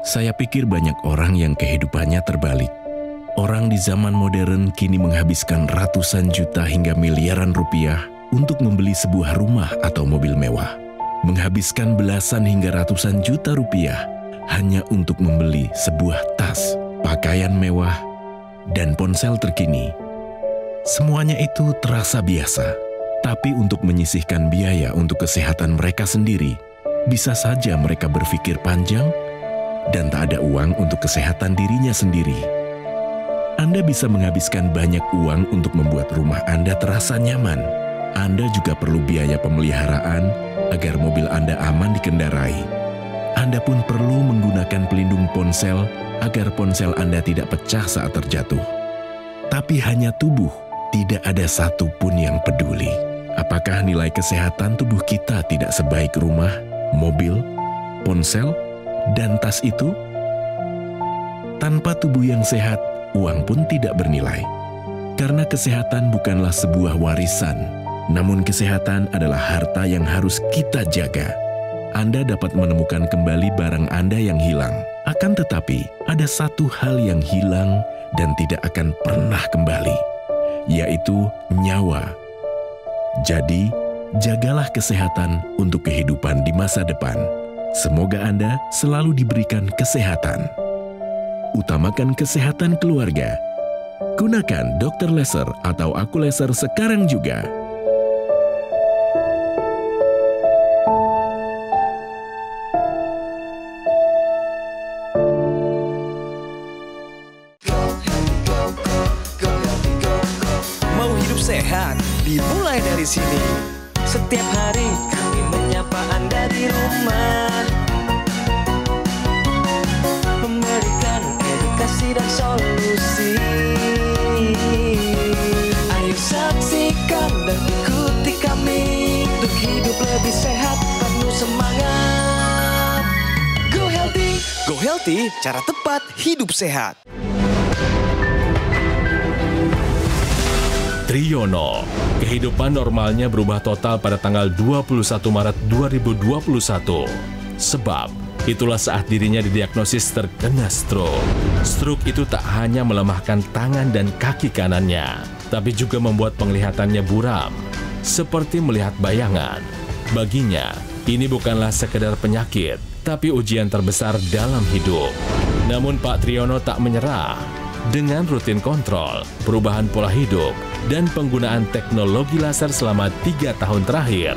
Saya pikir banyak orang yang kehidupannya terbalik. Orang di zaman modern kini menghabiskan ratusan juta hingga miliaran rupiah untuk membeli sebuah rumah atau mobil mewah. Menghabiskan belasan hingga ratusan juta rupiah hanya untuk membeli sebuah tas, pakaian mewah, dan ponsel terkini. Semuanya itu terasa biasa, tapi untuk menyisihkan biaya untuk kesehatan mereka sendiri, bisa saja mereka berpikir panjang dan tak ada uang untuk kesehatan dirinya sendiri. Anda bisa menghabiskan banyak uang untuk membuat rumah Anda terasa nyaman. Anda juga perlu biaya pemeliharaan agar mobil Anda aman dikendarai. Anda pun perlu menggunakan pelindung ponsel agar ponsel Anda tidak pecah saat terjatuh. Tapi hanya tubuh, tidak ada satupun yang peduli. Apakah nilai kesehatan tubuh kita tidak sebaik rumah, mobil, ponsel, dan tas itu? Tanpa tubuh yang sehat, uang pun tidak bernilai. Karena kesehatan bukanlah sebuah warisan, namun kesehatan adalah harta yang harus kita jaga. Anda dapat menemukan kembali barang Anda yang hilang. Akan tetapi, ada satu hal yang hilang dan tidak akan pernah kembali, yaitu nyawa. Jadi, jagalah kesehatan untuk kehidupan di masa depan. Semoga Anda selalu diberikan kesehatan. Utamakan kesehatan keluarga. Gunakan Dr. Laser atau Aku Laser sekarang juga. Mau hidup sehat, dimulai dari sini. Setiap hari kami menyapa Anda di rumah, memberikan edukasi dan solusi. Ayo saksikan dan ikuti kami untuk hidup lebih sehat, penuh semangat. Go Healthy, Go Healthy, cara tepat hidup sehat. Triyono, kehidupan normalnya berubah total pada tanggal 21 Maret 2021. Sebab, itulah saat dirinya didiagnosis terkena stroke. Stroke itu tak hanya melemahkan tangan dan kaki kanannya, tapi juga membuat penglihatannya buram, seperti melihat bayangan. Baginya, ini bukanlah sekedar penyakit, tapi ujian terbesar dalam hidup. Namun Pak Triyono tak menyerah. Dengan rutin kontrol, perubahan pola hidup, dan penggunaan teknologi laser selama 3 tahun terakhir,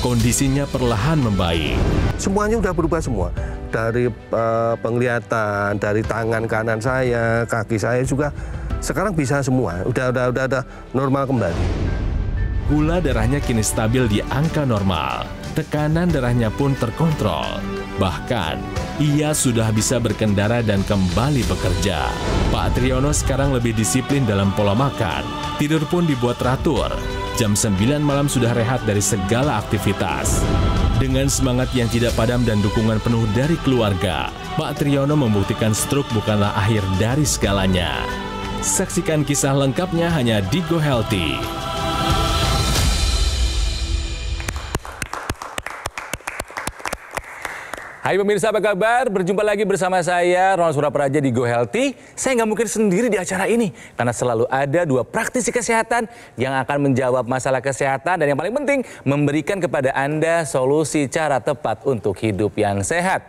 kondisinya perlahan membaik. Semuanya udah berubah semua. Dari penglihatan, dari tangan kanan saya, kaki saya juga sekarang bisa semua. Udah normal kembali. Gula darahnya kini stabil di angka normal. Tekanan darahnya pun terkontrol. Bahkan, ia sudah bisa berkendara dan kembali bekerja. Pak Triyono sekarang lebih disiplin dalam pola makan. Tidur pun dibuat teratur. Jam 9 malam sudah rehat dari segala aktivitas. Dengan semangat yang tidak padam dan dukungan penuh dari keluarga, Pak Triyono membuktikan stroke bukanlah akhir dari segalanya. Saksikan kisah lengkapnya hanya di Go Healthy. Hai pemirsa, apa kabar? Berjumpa lagi bersama saya, Ronald Surapraja di Go Healthy. Saya nggak mungkin sendiri di acara ini, karena selalu ada 2 praktisi kesehatan yang akan menjawab masalah kesehatan dan yang paling penting, memberikan kepada Anda solusi cara tepat untuk hidup yang sehat.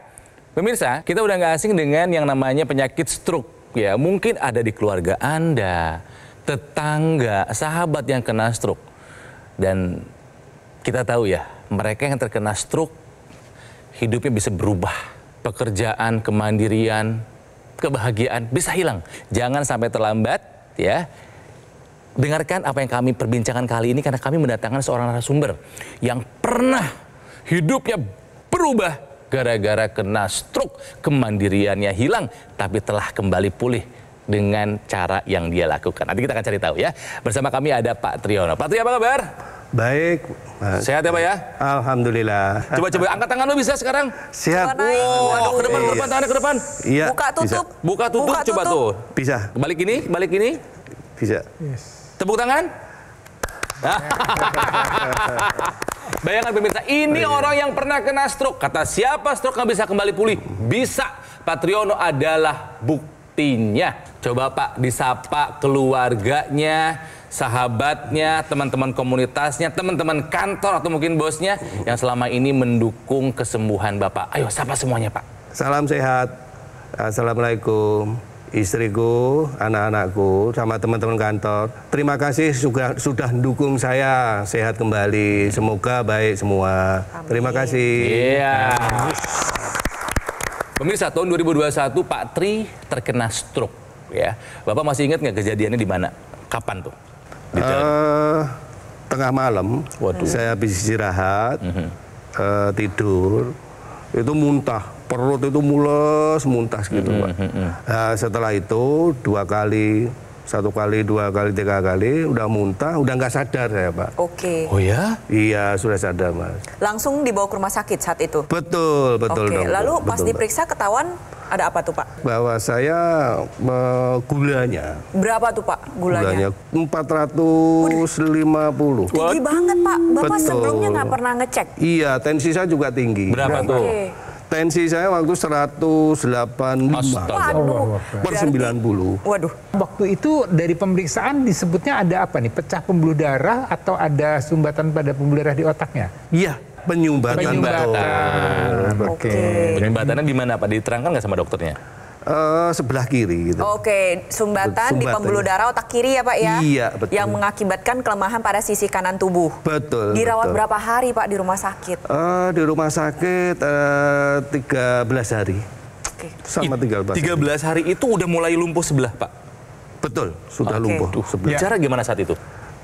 Pemirsa, kita udah nggak asing dengan yang namanya penyakit stroke. Ya, mungkin ada di keluarga Anda, tetangga, sahabat yang kena stroke. Dan kita tahu ya, mereka yang terkena stroke, hidupnya bisa berubah. Pekerjaan, kemandirian, kebahagiaan bisa hilang. Jangan sampai terlambat ya. Dengarkan apa yang kami perbincangkan kali ini karena kami mendatangkan seorang narasumber yang pernah hidupnya berubah gara-gara kena stroke. Kemandiriannya hilang tapi telah kembali pulih dengan cara yang dia lakukan. Nanti kita akan cari tahu ya. Bersama kami ada Pak Triyono. Pak Triyono, apa kabar? Baik, Mas. Sehat ya Pak ya? Alhamdulillah. Coba angkat tangan lo bisa sekarang? Siap. Aduh, ke depan, tangannya ke depan. Iya. Buka tutup. Buka tutup, coba tuh. Bisa. Balik ini. Bisa. Tepuk tangan. Bayangkan pemirsa, ini orang yang pernah kena stroke. Kata siapa stroke nggak bisa kembali pulih? Bisa. Pak Triyono adalah buktinya. Coba Pak disapa keluarganya, sahabatnya, teman-teman komunitasnya, teman-teman kantor atau mungkin bosnya yang selama ini mendukung kesembuhan Bapak. Ayo sapa semuanya Pak. Salam sehat. Assalamualaikum. Istriku, anak-anakku, sama teman-teman kantor. Terima kasih sudah dukung saya sehat kembali. Semoga baik semua. Amin. Terima kasih. Iya. Pemirsa, tahun 2021 Pak Tri terkena stroke. Ya, Bapak masih ingat nggak kejadiannya di mana? Kapan tuh? Tengah malam. Waduh. Saya habis istirahat, tidur. Itu muntah, perut itu mules, muntas gitu Pak. Nah, setelah itu 2 kali, 1 kali, 2 kali, 3 kali, udah muntah, udah nggak sadar saya Pak. Oke. Oh ya? Iya, sudah sadar Mas. Langsung dibawa ke rumah sakit saat itu? Betul. Oke, lalu pas diperiksa ketahuan ada apa tuh Pak? Bahwa saya gulanya. Berapa tuh Pak gulanya? 450. Tinggi banget Pak, Bapak Betul. sebelumnya nggak pernah ngecek? Iya, tensi saya juga tinggi. Berapa tuh? Tensi saya waktu 185 per 90. Waduh. Waktu itu dari pemeriksaan disebutnya ada apa nih? Pecah pembuluh darah atau ada sumbatan pada pembuluh darah di otaknya? Iya, penyumbatan. Oke. Penyumbatannya di mana Pak? Diterangkan nggak sama dokternya? Sebelah kiri gitu. Oke, sumbatan di pembuluh darah otak kiri ya Pak ya? Iya, betul. Yang mengakibatkan kelemahan pada sisi kanan tubuh. Betul. Dirawat betul. berapa hari Pak di rumah sakit? Di rumah sakit 13 hari. Oke. Sama 13 hari. 13 hari itu udah mulai lumpuh sebelah Pak? Betul, sudah Oke. lumpuh. Sebelah. Bicara gimana saat itu?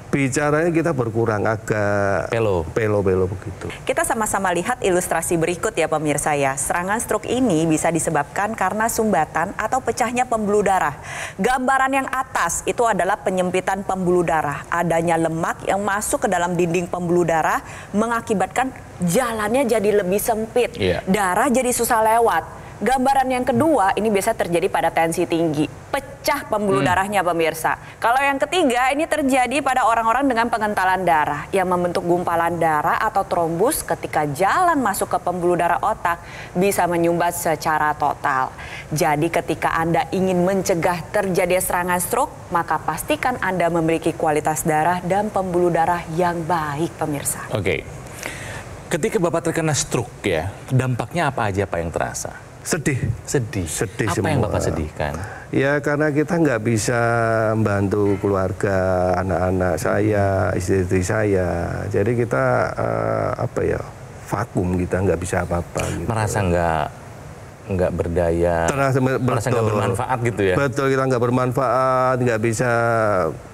Bicaranya kita berkurang agak Pelo begitu. Kita sama-sama lihat ilustrasi berikut ya pemirsa ya. Serangan stroke ini bisa disebabkan karena sumbatan atau pecahnya pembuluh darah. Gambaran yang atas itu adalah penyempitan pembuluh darah. Adanya lemak yang masuk ke dalam dinding pembuluh darah mengakibatkan jalannya jadi lebih sempit. Iya. Darah jadi susah lewat. Gambaran yang kedua ini biasa terjadi pada tensi tinggi. Pecah pembuluh darahnya pemirsa. Kalau yang ketiga ini terjadi pada orang-orang dengan pengentalan darah yang membentuk gumpalan darah atau trombus ketika jalan masuk ke pembuluh darah otak bisa menyumbat secara total. Jadi ketika Anda ingin mencegah terjadi serangan stroke, maka pastikan Anda memiliki kualitas darah dan pembuluh darah yang baik pemirsa. Oke. Ketika Bapak terkena stroke ya, dampaknya apa aja Pak yang terasa? Sedih. Apa semua. yang Bapak sedihkan? Ya karena kita nggak bisa membantu keluarga, anak-anak saya, istri saya. Jadi kita vakum, kita nggak bisa apa-apa. Gitu. Merasa nggak berdaya, merasa nggak bermanfaat gitu ya? Betul, kita nggak bermanfaat, nggak bisa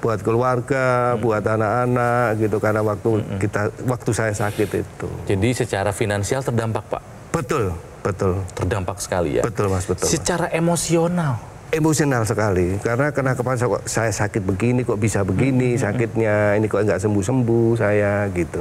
buat keluarga, buat anak-anak gitu karena waktu saya sakit itu. Jadi secara finansial terdampak Pak? Betul. Terdampak sekali ya? Betul Mas, betul. Secara emosional? Emosional sekali, karena kenapa saya sakit begini, kok bisa begini sakitnya, ini kok nggak sembuh-sembuh saya gitu.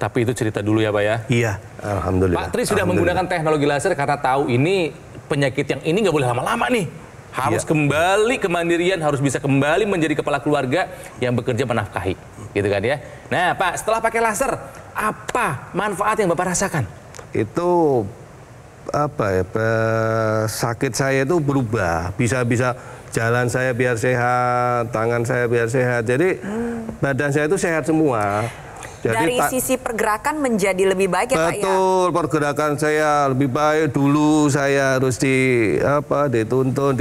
Tapi itu cerita dulu ya Pak ya? Iya, alhamdulillah. Pak Tri sudah menggunakan teknologi laser karena tahu ini penyakit yang ini nggak boleh lama-lama nih. Harus kembali ke mandirian, harus bisa kembali menjadi kepala keluarga yang bekerja menafkahi. Gitu kan ya? Nah Pak, setelah pakai laser, apa manfaat yang Bapak rasakan? Itu sakit saya itu berubah, bisa jalan saya biar sehat, tangan saya biar sehat, jadi badan saya itu sehat semua. Jadi dari sisi pergerakan menjadi lebih baik ya Pak ya? Betul, pergerakan saya lebih baik. Dulu saya harus dituntun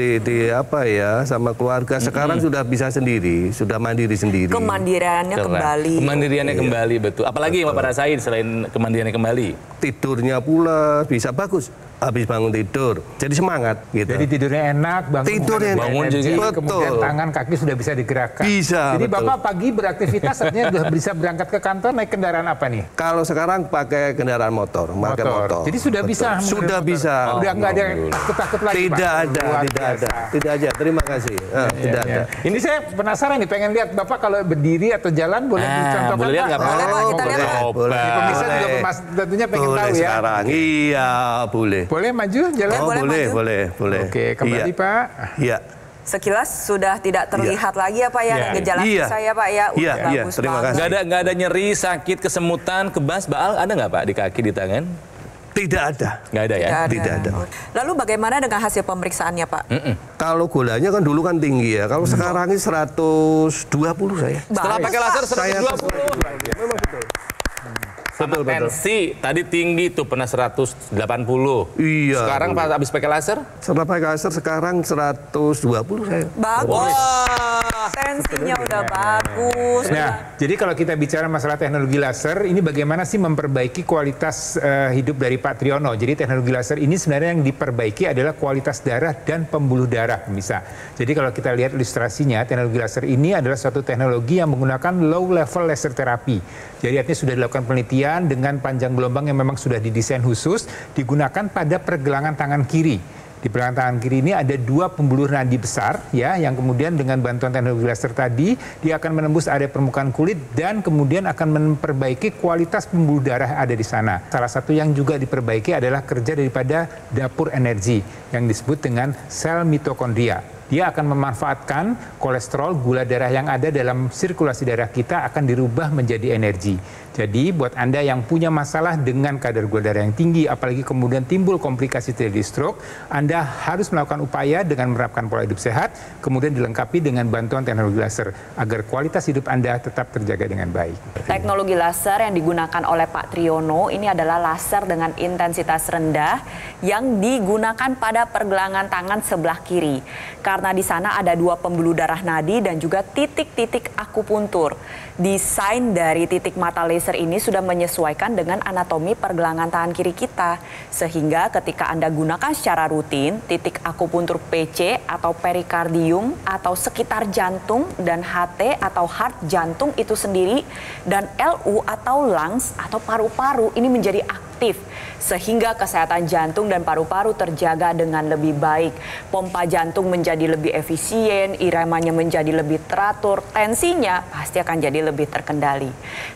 sama keluarga. Sekarang sudah bisa sendiri, sudah mandiri sendiri. Kemandiriannya kembali. Kemandiriannya kembali, betul. Apalagi yang Bapak rasain selain kemandiriannya kembali? Tidurnya pula bisa bagus. Habis bangun tidur, jadi semangat gitu. Jadi tidurnya enak, bangun juga. Kemudian tangan kaki sudah bisa digerakkan. Bisa. Jadi betul. Bapak pagi beraktivitas artinya sudah bisa berangkat ke kantor naik kendaraan apa nih? Kalau sekarang pakai kendaraan motor, pakai motor. Jadi sudah betul. bisa. Sudah bisa. Udah nggak ada takut-takut lagi. Tidak Pak. ada. Tidak ada. Terima kasih. Tidak ada. Ini saya penasaran nih, pengen lihat Bapak kalau berdiri atau jalan boleh dicontohkan. Boleh lihat nggak Pak? Boleh, Pak, kita lihat, Pak. Boleh. Pemirsa juga tentunya pengen boleh tahu ya. Sekarang, iya boleh. Boleh maju jalan? Boleh. Oke, kembali iya. Pak. Iya. Sekilas sudah tidak terlihat lagi ya Pak ya, gejala saya Pak ya, udah bagus terima banget. kasih. Nggak ada nyeri, sakit, kesemutan, kebas, baal, ada nggak Pak di kaki, di tangan? Tidak ada. Nggak ada ya? Tidak ada. Lalu bagaimana dengan hasil pemeriksaannya, Pak? Kalau gulanya kan dulu kan tinggi ya. Kalau sekarang ini 120 saya. Setelah pakai laser Saya 120. Memang betul. Sama tensi tadi tinggi tuh pernah 180. Iya. Sekarang pas habis pakai laser? Setelah pakai laser sekarang 120 saya. Bagus. Tensinya udah bagus. Nah, jadi kalau kita bicara masalah teknologi laser, ini bagaimana sih memperbaiki kualitas hidup dari Pak Triyono? Jadi teknologi laser ini sebenarnya yang diperbaiki adalah kualitas darah dan pembuluh darah, bisa. Jadi kalau kita lihat ilustrasinya, teknologi laser ini adalah suatu teknologi yang menggunakan low level laser terapi. Jadi artinya sudah dilakukan penelitian dengan panjang gelombang yang memang sudah didesain khusus, digunakan pada pergelangan tangan kiri. Di pergelangan tangan kiri ini ada 2 pembuluh nadi besar, ya, yang kemudian dengan bantuan teknologi laser tadi, dia akan menembus area permukaan kulit dan kemudian akan memperbaiki kualitas pembuluh darah ada di sana. Salah satu yang juga diperbaiki adalah kerja daripada dapur energi yang disebut dengan sel mitokondria. Dia akan memanfaatkan kolesterol, gula darah yang ada dalam sirkulasi darah kita akan dirubah menjadi energi. Jadi buat Anda yang punya masalah dengan kadar gula darah yang tinggi, apalagi kemudian timbul komplikasi terjadi stroke, Anda harus melakukan upaya dengan menerapkan pola hidup sehat, kemudian dilengkapi dengan bantuan teknologi laser, agar kualitas hidup Anda tetap terjaga dengan baik. Teknologi laser yang digunakan oleh Pak Triyono ini adalah laser dengan intensitas rendah yang digunakan pada pergelangan tangan sebelah kiri. Karena di sana ada 2 pembuluh darah nadi dan juga titik-titik akupuntur. Desain dari titik mata laser ini sudah menyesuaikan dengan anatomi pergelangan tangan kiri kita. Sehingga ketika Anda gunakan secara rutin, titik akupuntur PC atau perikardium atau sekitar jantung dan HT atau heart jantung itu sendiri dan LU atau lungs atau paru-paru ini menjadi aktif. Sehingga kesehatan jantung dan paru-paru terjaga dengan lebih baik. Pompa jantung menjadi lebih efisien, iramanya menjadi lebih teratur, tensinya pasti akan jadi lebih terkendali.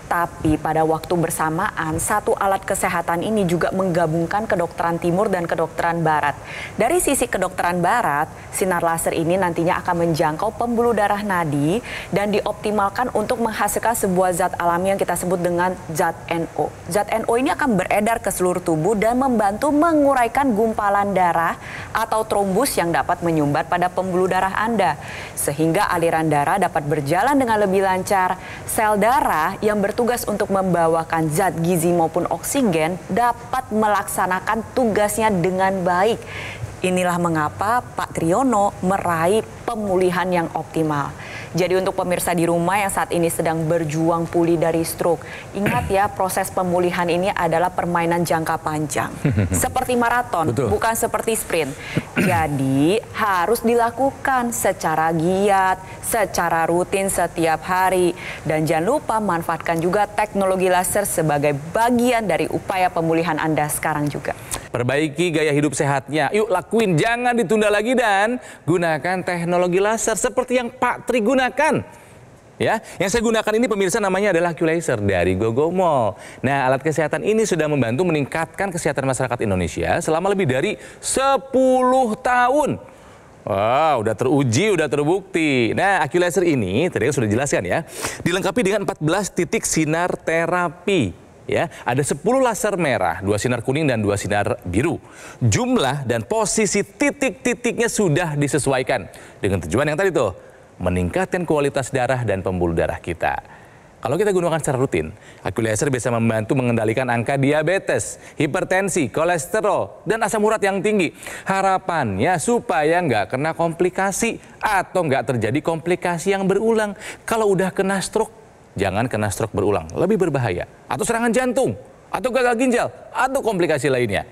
Tapi pada waktu bersamaan, satu alat kesehatan ini juga menggabungkan kedokteran timur dan kedokteran barat. Dari sisi kedokteran barat, sinar laser ini nantinya akan menjangkau pembuluh darah nadi dan dioptimalkan untuk menghasilkan sebuah zat alami yang kita sebut dengan zat NO. Zat NO ini akan beredar ke seluruh tubuh dan membantu menguraikan gumpalan darah atau trombus yang dapat menyumbat pada pembuluh darah Anda. Sehingga aliran darah dapat berjalan dengan lebih lancar. Sel darah yang bertugas untuk membawakan zat gizi maupun oksigen dapat melaksanakan tugasnya dengan baik. Inilah mengapa Pak Triyono meraih pemulihan yang optimal. Jadi untuk pemirsa di rumah yang saat ini sedang berjuang pulih dari stroke, ingat ya, proses pemulihan ini adalah permainan jangka panjang. Seperti maraton, bukan seperti sprint. Jadi harus dilakukan secara giat, secara rutin setiap hari. Dan jangan lupa manfaatkan juga teknologi laser sebagai bagian dari upaya pemulihan Anda sekarang juga. Perbaiki gaya hidup sehatnya. Yuk lakuin, jangan ditunda lagi dan gunakan teknologi laser seperti yang Pak Tri gunakan. Ya, yang saya gunakan ini pemirsa namanya adalah AccuLaser dari Gogomall. Nah, alat kesehatan ini sudah membantu meningkatkan kesehatan masyarakat Indonesia selama lebih dari 10 tahun. Wow, udah teruji, udah terbukti. Nah, AccuLaser ini tadi sudah dijelaskan ya, dilengkapi dengan 14 titik sinar terapi. Ya, ada 10 laser merah, 2 sinar kuning dan 2 sinar biru. Jumlah dan posisi titik-titiknya sudah disesuaikan dengan tujuan yang tadi tuh, meningkatkan kualitas darah dan pembuluh darah kita. Kalau kita gunakan secara rutin, AccuLaser bisa membantu mengendalikan angka diabetes, hipertensi, kolesterol, dan asam urat yang tinggi. Harapannya supaya nggak kena komplikasi atau nggak terjadi komplikasi yang berulang. Kalau udah kena stroke, jangan kena stroke berulang, lebih berbahaya. Atau serangan jantung, atau gagal ginjal, atau komplikasi lainnya.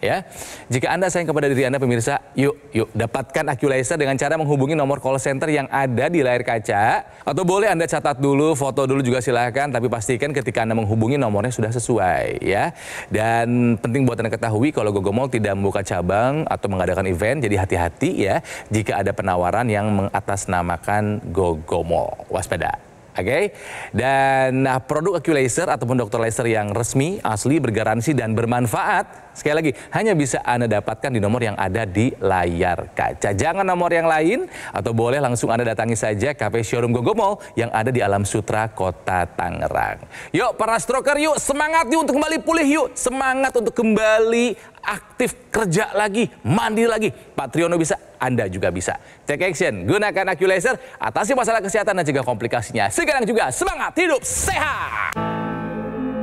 Ya, jika Anda sayang kepada diri Anda pemirsa, yuk dapatkan AccuLaser dengan cara menghubungi nomor call center yang ada di layar kaca. Atau boleh Anda catat dulu, foto dulu juga silahkan, tapi pastikan ketika Anda menghubungi nomornya sudah sesuai ya. Dan penting buat Anda ketahui kalau Gogomall tidak membuka cabang atau mengadakan event, jadi hati-hati ya jika ada penawaran yang mengatasnamakan Gogomall. Waspada. Oke, dan produk AccuLaser ataupun dokter laser yang resmi, asli, bergaransi dan bermanfaat, sekali lagi hanya bisa Anda dapatkan di nomor yang ada di layar kaca. Jangan nomor yang lain, atau boleh langsung Anda datangi saja Cafe Showroom GoGo Mall yang ada di Alam Sutra, Kota Tangerang. Yuk para stroker, yuk semangat yuk untuk kembali pulih yuk, semangat untuk kembali aktif kerja lagi, mandi lagi. Pak Triyono bisa, Anda juga bisa. Take action, gunakan AccuLaser, atasi masalah kesehatan dan cegah komplikasinya. Sekarang juga semangat hidup sehat.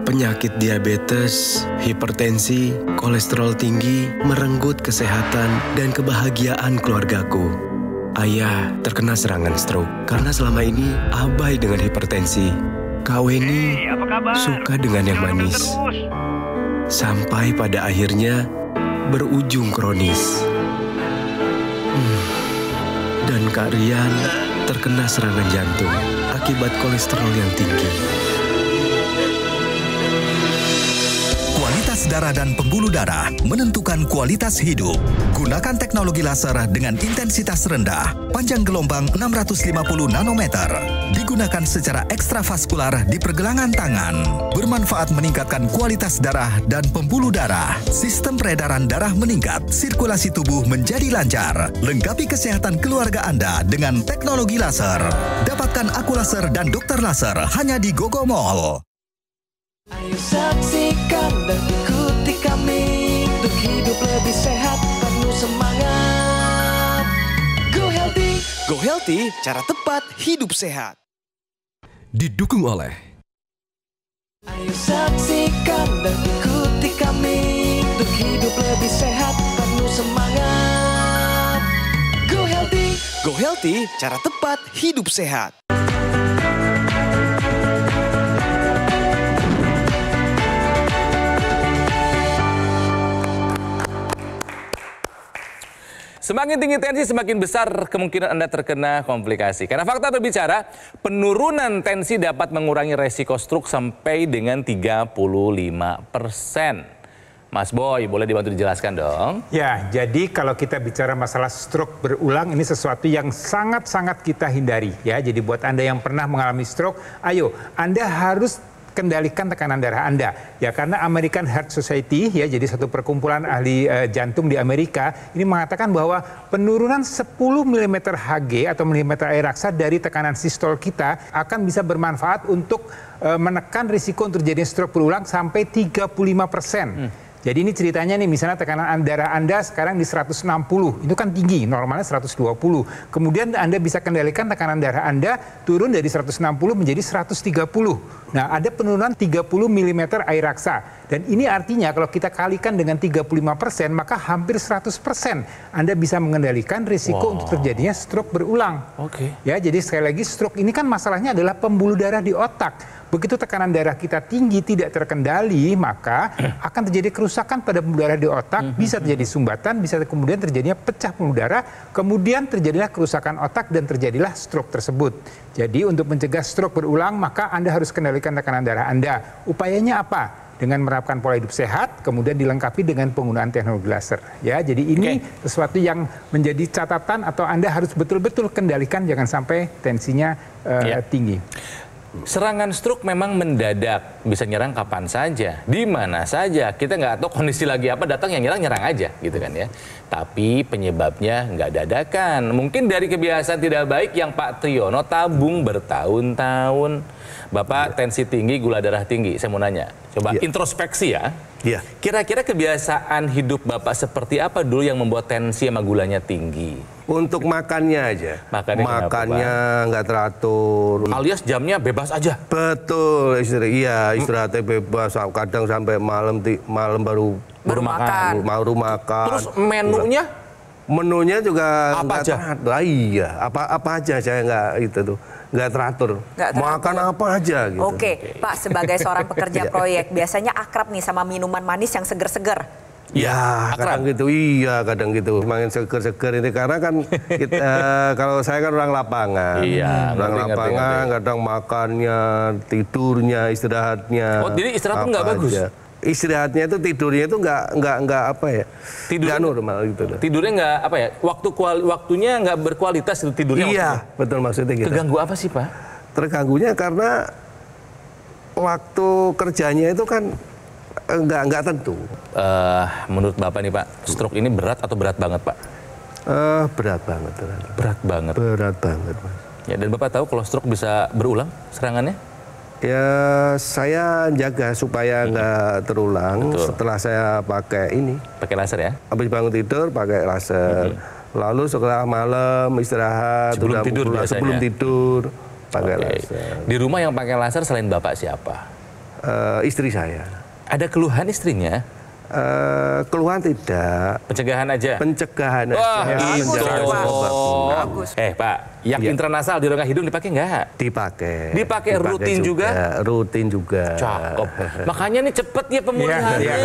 Penyakit diabetes, hipertensi, kolesterol tinggi merenggut kesehatan dan kebahagiaan keluargaku. Ayah terkena serangan stroke karena selama ini abai dengan hipertensi. Kak Weni suka dengan yang manis. Sampai pada akhirnya berujung kronis. Dan Kak Rian terkena serangan jantung akibat kolesterol yang tinggi. Kualitas darah dan pembuluh darah menentukan kualitas hidup. Gunakan teknologi laser dengan intensitas rendah, panjang gelombang 650 nanometer. Digunakan secara ekstravaskular di pergelangan tangan. Bermanfaat meningkatkan kualitas darah dan pembuluh darah. Sistem peredaran darah meningkat, sirkulasi tubuh menjadi lancar. Lengkapi kesehatan keluarga Anda dengan teknologi laser. Dapatkan AccuLaser dan dokter laser hanya di GoGo Mall. Ayo saksikan dan ikuti kami untuk hidup lebih sehat, penuh semangat. Go Healthy, cara tepat hidup sehat. Didukung oleh Ayo saksikan dan ikuti kami untuk hidup lebih sehat, penuh semangat. Go Healthy, cara tepat hidup sehat. Semakin tinggi tensi, semakin besar kemungkinan Anda terkena komplikasi. Karena fakta berbicara, penurunan tensi dapat mengurangi resiko stroke sampai dengan 35%. Mas Boy, boleh dibantu dijelaskan dong? Ya, jadi kalau kita bicara masalah stroke berulang, ini sesuatu yang sangat-sangat kita hindari. Ya, jadi buat Anda yang pernah mengalami stroke, ayo, Anda harus kendalikan tekanan darah Anda. Ya, karena American Heart Society, ya, jadi satu perkumpulan ahli jantung di Amerika, ini mengatakan bahwa penurunan 10 mm Hg atau milimeter air raksa dari tekanan sistol kita akan bisa bermanfaat untuk menekan risiko untuk terjadi stroke berulang sampai 35%. Jadi ini ceritanya nih, misalnya tekanan darah Anda sekarang di 160, itu kan tinggi, normalnya 120. Kemudian Anda bisa kendalikan tekanan darah Anda turun dari 160 menjadi 130. Nah, ada penurunan 30 mm air raksa. Dan ini artinya kalau kita kalikan dengan 35%, maka hampir 100% Anda bisa mengendalikan risiko untuk terjadinya stroke berulang. Oke. Ya, jadi sekali lagi stroke ini kan masalahnya adalah pembuluh darah di otak. Begitu tekanan darah kita tinggi, tidak terkendali, maka akan terjadi kerusakan pada pembuluh darah di otak, bisa terjadi sumbatan, bisa kemudian terjadinya pecah pembuluh darah, kemudian terjadilah kerusakan otak dan terjadilah stroke tersebut. Jadi untuk mencegah stroke berulang, maka Anda harus kendalikan tekanan darah Anda. Upayanya apa? Dengan menerapkan pola hidup sehat, kemudian dilengkapi dengan penggunaan teknologi laser. Ya, jadi ini sesuatu yang menjadi catatan atau Anda harus betul-betul kendalikan, jangan sampai tensinya tinggi. Serangan stroke memang mendadak, bisa nyerang kapan saja, di mana saja. Kita nggak tahu kondisi lagi apa, datang yang nyerang aja, gitu kan ya. Tapi penyebabnya nggak dadakan. Mungkin dari kebiasaan tidak baik yang Pak Triyono tabung bertahun-tahun. Bapak tensi tinggi, gula darah tinggi. Saya mau nanya, coba introspeksi ya. Kira-kira kebiasaan hidup Bapak seperti apa dulu yang membuat tensi sama gulanya tinggi? Untuk makannya aja. Makannya nggak teratur. Alias jamnya bebas aja. Betul, istirahatnya bebas. Kadang sampai malam baru makan. Baru makan. Terus menunya? Menunya juga apa aja? Apa aja saya nggak teratur. Makan apa aja gitu. Oke, Pak, sebagai seorang pekerja proyek, biasanya akrab nih sama minuman manis yang seger-seger. Ya, kadang gitu. Iya, kadang gitu. Makin seger-seger ini karena kan kita, kalau saya kan orang lapangan. Iya, orang lapangan, kadang makannya, tidurnya, istirahatnya. Oh, jadi istirahat nggak bagus? Istirahatnya itu, tidurnya itu nggak apa ya? Nggak normal gitu. Tidurnya nggak apa ya? Waktunya nggak berkualitas itu tidurnya. Iya, betul maksudnya gitu. Keganggu apa sih, Pak? Terganggunya karena waktu kerjanya itu kan nggak tentu. Menurut Bapak nih Pak, stroke ini berat atau berat banget Pak? Berat banget. Berat banget. Berat banget, Mas. Ya, dan Bapak tahu kalau stroke bisa berulang serangannya? Ya, saya jaga supaya nggak terulang. Betul. Setelah saya pakai ini. Pakai laser ya? Habis bangun tidur pakai laser. Lalu setelah malam istirahat. Sebelum tidur biasanya? Sebelum tidur pakai laser. Di rumah yang pakai laser selain Bapak siapa? Istri saya. Ada keluhan istrinya? Keluhan tidak. Pencegahan aja? Pencegahan Wah, aja. Bagus. Pak, yak intranasal di rongga hidung dipakai nggak? Dipakai. Dipakai rutin juga? Rutin juga. Cakep. Makanya nih cepet ya pemulihannya.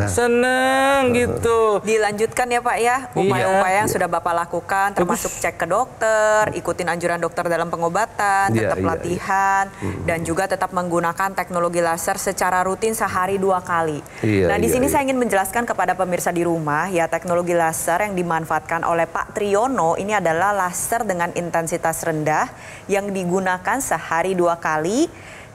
Seneng gitu. Dilanjutkan ya Pak ya, upaya-upaya yang sudah Bapak lakukan, termasuk cek ke dokter, ikutin anjuran dokter dalam pengobatan, tetap latihan, dan juga tetap menggunakan teknologi laser secara rutin sehari 2 kali. Nah di sini saya ingin menjelaskan kepada pemirsa di rumah ya, teknologi laser yang dimanfaatkan oleh Pak Triyono ini adalah laser dengan intensitas rendah yang digunakan sehari 2 kali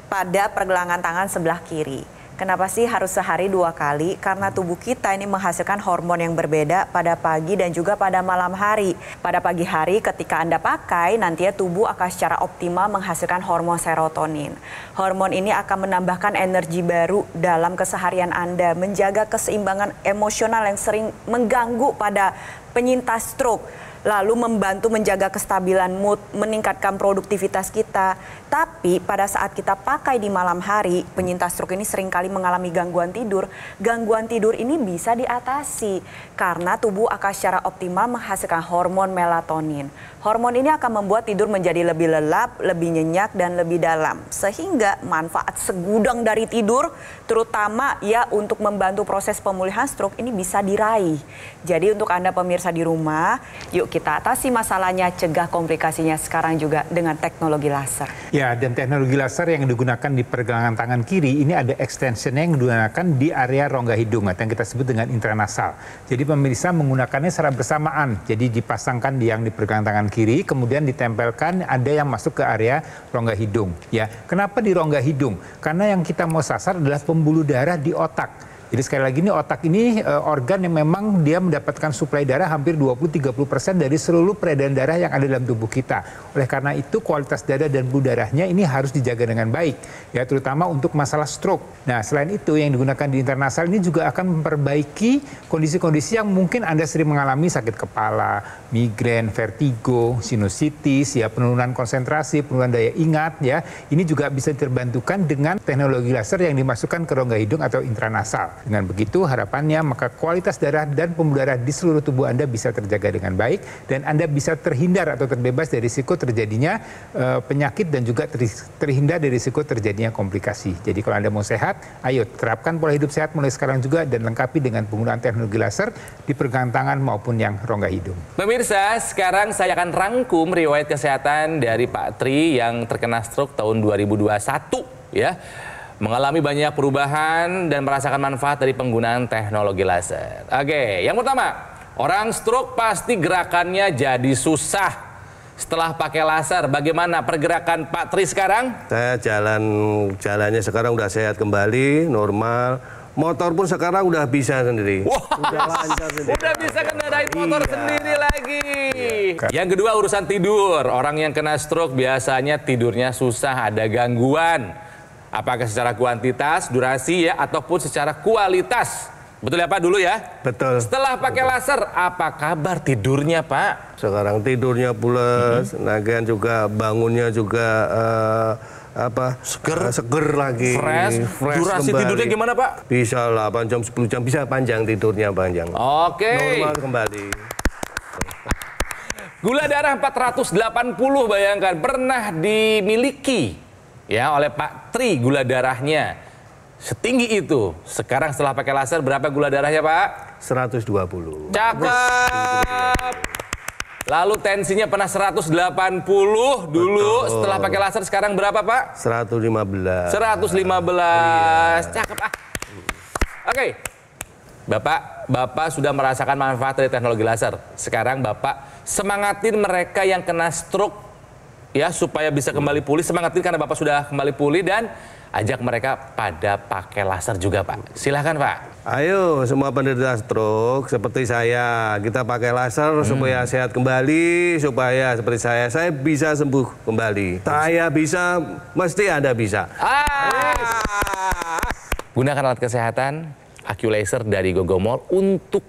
pada pergelangan tangan sebelah kiri. Kenapa sih harus sehari 2 kali? Karena tubuh kita ini menghasilkan hormon yang berbeda pada pagi dan juga pada malam hari. Pada pagi hari ketika Anda pakai, nantinya tubuh akan secara optimal menghasilkan hormon serotonin. Hormon ini akan menambahkan energi baru dalam keseharian Anda, menjaga keseimbangan emosional yang sering mengganggu pada penyintas stroke. Lalu membantu menjaga kestabilan mood, meningkatkan produktivitas kita. Tapi pada saat kita pakai di malam hari, penyintas stroke ini seringkali mengalami gangguan tidur. Gangguan tidur ini bisa diatasi karena tubuh akan secara optimal menghasilkan hormon melatonin. Hormon ini akan membuat tidur menjadi lebih lelap, lebih nyenyak, dan lebih dalam. Sehingga manfaat segudang dari tidur, terutama ya untuk membantu proses pemulihan stroke ini bisa diraih. Jadi untuk Anda pemirsa di rumah, yuk kita atasi masalahnya, cegah komplikasinya sekarang juga dengan teknologi laser. Ya, dan teknologi laser yang digunakan di pergelangan tangan kiri ini ada extensionnya yang digunakan di area rongga hidung atau yang kita sebut dengan intranasal. Jadi pemirsa menggunakannya secara bersamaan. Jadi dipasangkan yang di pergelangan tangan kiri, kemudian ditempelkan ada yang masuk ke area rongga hidung. Ya, kenapa di rongga hidung? Karena yang kita mau sasar adalah pembuluh darah di otak. Jadi sekali lagi ini otak ini organ yang memang dia mendapatkan suplai darah hampir 20-30% dari seluruh peredaran darah yang ada dalam tubuh kita. Oleh karena itu kualitas darah dan pembuluh darahnya ini harus dijaga dengan baik, ya terutama untuk masalah stroke. Nah selain itu yang digunakan di intranasal ini juga akan memperbaiki kondisi-kondisi yang mungkin Anda sering mengalami sakit kepala, migrain, vertigo, sinusitis, ya penurunan konsentrasi, penurunan daya ingat, ya ini juga bisa terbantukan dengan teknologi laser yang dimasukkan ke rongga hidung atau intranasal. Dengan begitu harapannya maka kualitas darah dan pembuluh darah di seluruh tubuh Anda bisa terjaga dengan baik dan Anda bisa terhindar atau terbebas dari risiko terjadinya penyakit dan juga terhindar dari risiko terjadinya komplikasi. Jadi kalau Anda mau sehat, ayo terapkan pola hidup sehat mulai sekarang juga dan lengkapi dengan penggunaan teknologi laser di pergelangan tangan maupun yang rongga hidung. Pemirsa, sekarang saya akan rangkum riwayat kesehatan dari Pak Tri yang terkena stroke tahun 2021 ya. Mengalami banyak perubahan dan merasakan manfaat dari penggunaan teknologi laser. Oke, yang pertama, orang stroke pasti gerakannya jadi susah setelah pakai laser. Bagaimana pergerakan Pak Tri sekarang? Saya jalannya sekarang udah sehat kembali, normal. Motor pun sekarang udah bisa sendiri. Wah, udah lancar sendiri. Udah bisa kendarai motor sendiri lagi. Yang kedua urusan tidur. Orang yang kena stroke biasanya tidurnya susah, ada gangguan. Apakah secara kuantitas, durasi ya, ataupun secara kualitas. Betul ya Pak dulu ya? Betul. Setelah pakai laser, apa kabar tidurnya Pak? Sekarang tidurnya pules, lagian juga bangunnya juga seger lagi. Fresh durasi kembali. Tidurnya gimana Pak? Bisa 8 jam, 10 jam, bisa panjang tidurnya panjang. Oke. Normal kembali. Gula darah 480 bayangkan, pernah dimiliki ya oleh Pak Tri gula darahnya setinggi itu. Sekarang setelah pakai laser berapa gula darahnya Pak? 120. Cakep. Lalu tensinya pernah 180 dulu. Betul. Setelah pakai laser sekarang berapa Pak? 115. 115. Iya. Cakep ah. Oke. Bapak sudah merasakan manfaat dari teknologi laser. Sekarang Bapak semangatin mereka yang kena stroke ya supaya bisa kembali pulih. Semangatin karena Bapak sudah kembali pulih dan ajak mereka pada pakai laser juga, Pak. Silahkan, Pak. Ayo semua penderita stroke seperti saya, kita pakai laser supaya sehat kembali, supaya seperti saya bisa sembuh kembali. Saya bisa, mesti Anda bisa. Gunakan alat kesehatan AccuLaser dari Gogomall untuk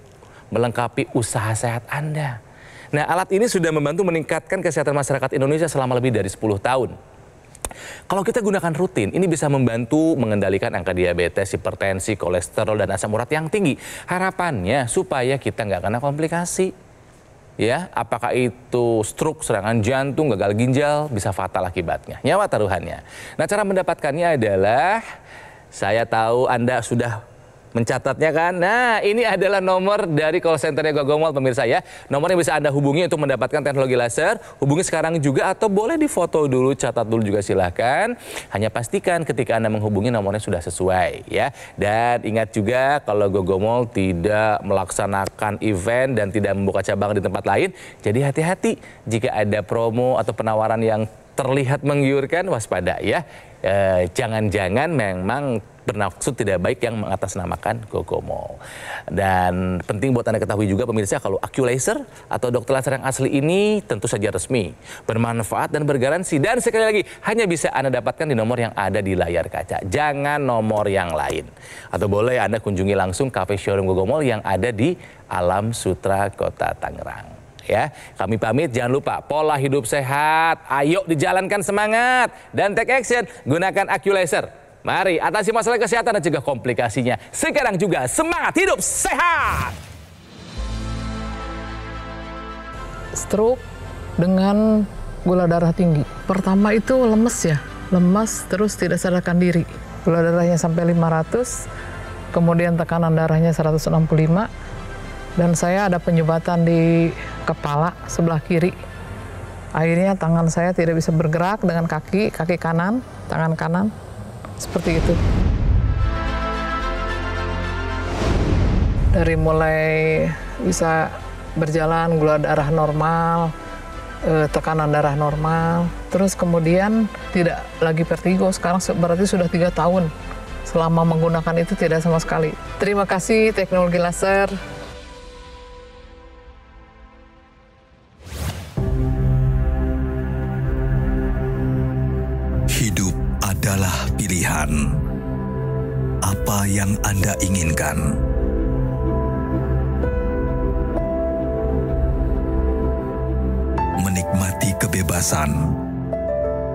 melengkapi usaha sehat Anda. Nah, alat ini sudah membantu meningkatkan kesehatan masyarakat Indonesia selama lebih dari 10 tahun. Kalau kita gunakan rutin, ini bisa membantu mengendalikan angka diabetes, hipertensi, kolesterol, dan asam urat yang tinggi. Harapannya supaya kita nggak kena komplikasi. Ya, apakah itu stroke, serangan jantung, gagal ginjal, bisa fatal akibatnya. Nyawa taruhannya. Nah, cara mendapatkannya adalah, saya tahu Anda sudah mencatatnya kan? Nah, ini adalah nomor dari call centernya Gogomall, pemirsa ya. Nomor yang bisa Anda hubungi untuk mendapatkan teknologi laser. Hubungi sekarang juga atau boleh difoto dulu, catat dulu juga silahkan. Hanya pastikan ketika Anda menghubungi nomornya sudah sesuai ya. Dan ingat juga kalau Gogomall tidak melaksanakan event dan tidak membuka cabang di tempat lain. Jadi hati-hati jika ada promo atau penawaran yang terlihat menggiurkan, waspada ya. Jangan-jangan memang bermaksud tidak baik yang mengatasnamakan Gogomall. Dan penting buat Anda ketahui juga pemirsa, kalau AccuLaser atau dokter laser yang asli ini tentu saja resmi, bermanfaat dan bergaransi. Dan sekali lagi, hanya bisa Anda dapatkan di nomor yang ada di layar kaca. Jangan nomor yang lain. Atau boleh Anda kunjungi langsung cafe showroom Gogomall yang ada di Alam Sutra, Kota Tangerang. Ya, kami pamit, jangan lupa pola hidup sehat, ayo dijalankan semangat dan take action, gunakan AccuLaser. Mari atasi masalah kesehatan dan cegah komplikasinya. Sekarang juga semangat hidup sehat. Stroke dengan gula darah tinggi. Pertama itu lemes ya, lemas terus tidak sadarkan diri. Gula darahnya sampai 500, kemudian tekanan darahnya 165. Dan saya ada penyumbatan di kepala sebelah kiri. Akhirnya tangan saya tidak bisa bergerak dengan kaki kanan, tangan kanan, seperti itu. Dari mulai bisa berjalan, gula darah normal, tekanan darah normal, terus kemudian tidak lagi vertigo. Sekarang berarti sudah 3 tahun selama menggunakan itu tidak sama sekali. Terima kasih teknologi laser. Hidup adalah pilihan. Apa yang Anda inginkan? Menikmati kebebasan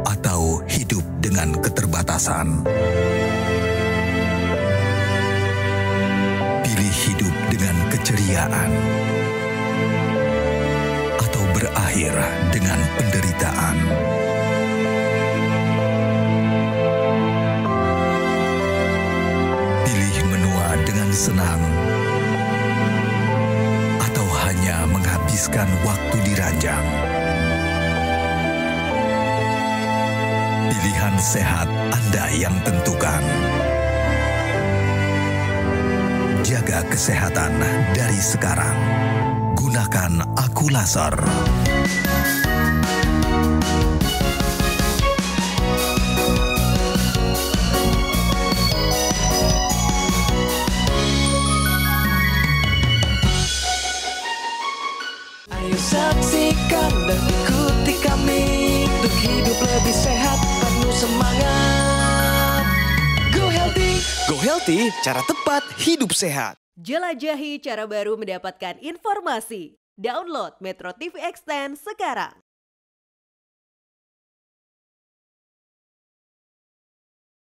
atau hidup dengan keterbatasan? Pilih hidup dengan keceriaan atau berakhir dengan penderitaan? Senang atau hanya menghabiskan waktu di ranjang? Pilihan sehat Anda yang tentukan. Jaga kesehatan dari sekarang. Gunakan AccuLaser. Saksikan dan ikuti kami untuk hidup lebih sehat, penuh semangat. Go Healthy, cara tepat hidup sehat. Jelajahi cara baru mendapatkan informasi. Download Metro TV Extend sekarang.